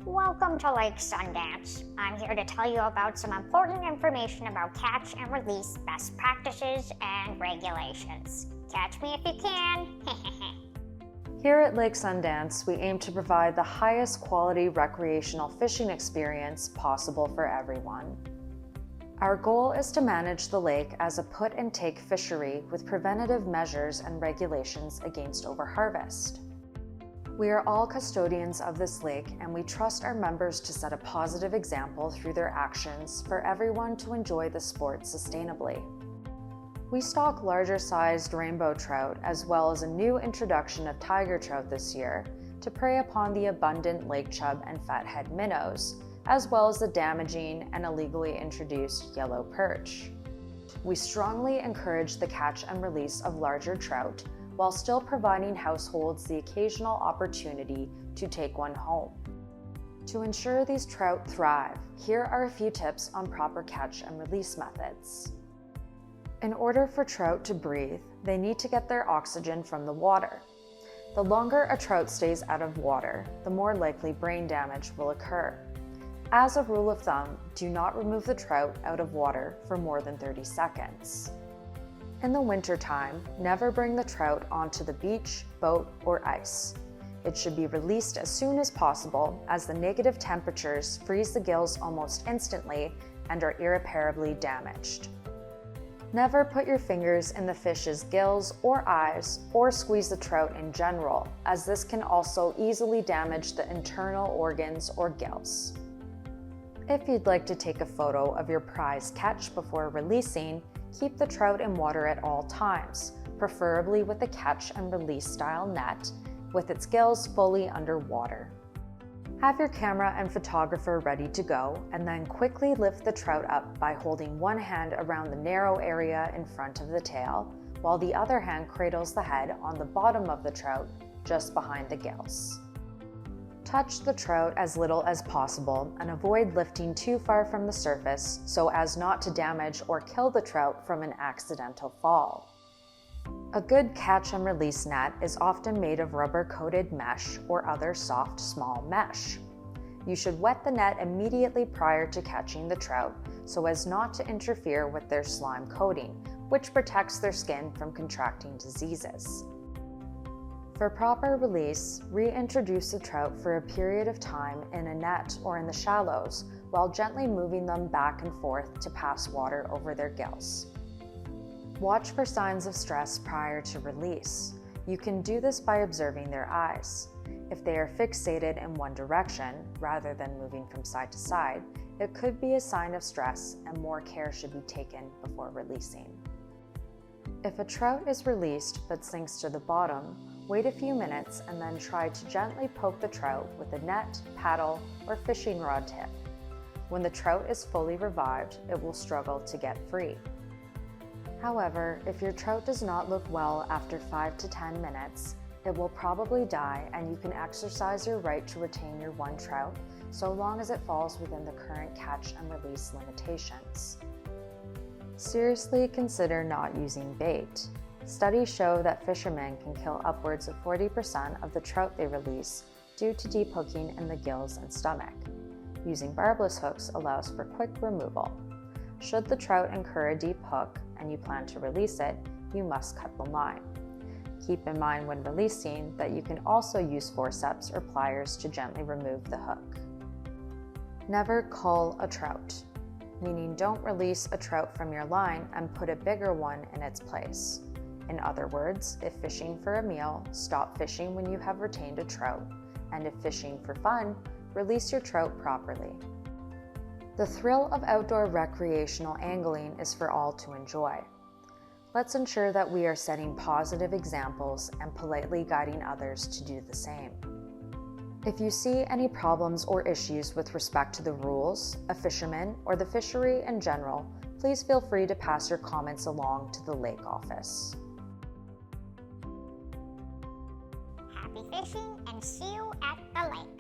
Welcome to Lake Sundance. I'm here to tell you about some important information about catch and release best practices and regulations. Catch me if you can. Here at Lake Sundance, we aim to provide the highest quality recreational fishing experience possible for everyone. Our goal is to manage the lake as a put and take fishery with preventative measures and regulations against overharvest. We are all custodians of this lake, and we trust our members to set a positive example through their actions for everyone to enjoy the sport sustainably. We stock larger-sized rainbow trout as well as a new introduction of tiger trout this year to prey upon the abundant lake chub and fathead minnows, as well as the damaging and illegally introduced yellow perch. We strongly encourage the catch and release of larger trout, while still providing households the occasional opportunity to take one home. To ensure these trout thrive, here are a few tips on proper catch and release methods. In order for trout to breathe, they need to get their oxygen from the water. The longer a trout stays out of water, the more likely brain damage will occur. As a rule of thumb, do not remove the trout out of water for more than 30 seconds. In the wintertime, never bring the trout onto the beach, boat, or ice. It should be released as soon as possible, as the negative temperatures freeze the gills almost instantly and are irreparably damaged. Never put your fingers in the fish's gills or eyes, or squeeze the trout in general, as this can also easily damage the internal organs or gills. If you'd like to take a photo of your prize catch before releasing, keep the trout in water at all times, preferably with a catch and release style net, with its gills fully underwater. Have your camera and photographer ready to go, and then quickly lift the trout up by holding one hand around the narrow area in front of the tail, while the other hand cradles the head on the bottom of the trout, just behind the gills. Touch the trout as little as possible and avoid lifting too far from the surface so as not to damage or kill the trout from an accidental fall. A good catch and release net is often made of rubber-coated mesh or other soft, small mesh. You should wet the net immediately prior to catching the trout so as not to interfere with their slime coating, which protects their skin from contracting diseases. For proper release, reintroduce the trout for a period of time in a net or in the shallows, while gently moving them back and forth to pass water over their gills. Watch for signs of stress prior to release. You can do this by observing their eyes. If they are fixated in one direction, rather than moving from side to side, it could be a sign of stress, and more care should be taken before releasing. If a trout is released but sinks to the bottom, wait a few minutes and then try to gently poke the trout with a net, paddle, or fishing rod tip. When the trout is fully revived, it will struggle to get free. However, if your trout does not look well after 5 to 10 minutes, it will probably die, and you can exercise your right to retain your one trout so long as it falls within the current catch and release limitations. Seriously consider not using bait. Studies show that fishermen can kill upwards of 40% of the trout they release due to deep hooking in the gills and stomach. Using barbless hooks allows for quick removal. Should the trout incur a deep hook and you plan to release it, you must cut the line. Keep in mind when releasing that you can also use forceps or pliers to gently remove the hook. Never cull a trout, meaning don't release a trout from your line and put a bigger one in its place. In other words, if fishing for a meal, stop fishing when you have retained a trout, and if fishing for fun, release your trout properly. The thrill of outdoor recreational angling is for all to enjoy. Let's ensure that we are setting positive examples and politely guiding others to do the same. If you see any problems or issues with respect to the rules, a fisherman, or the fishery in general, please feel free to pass your comments along to the lake office. Happy fishing, and see you at the lake.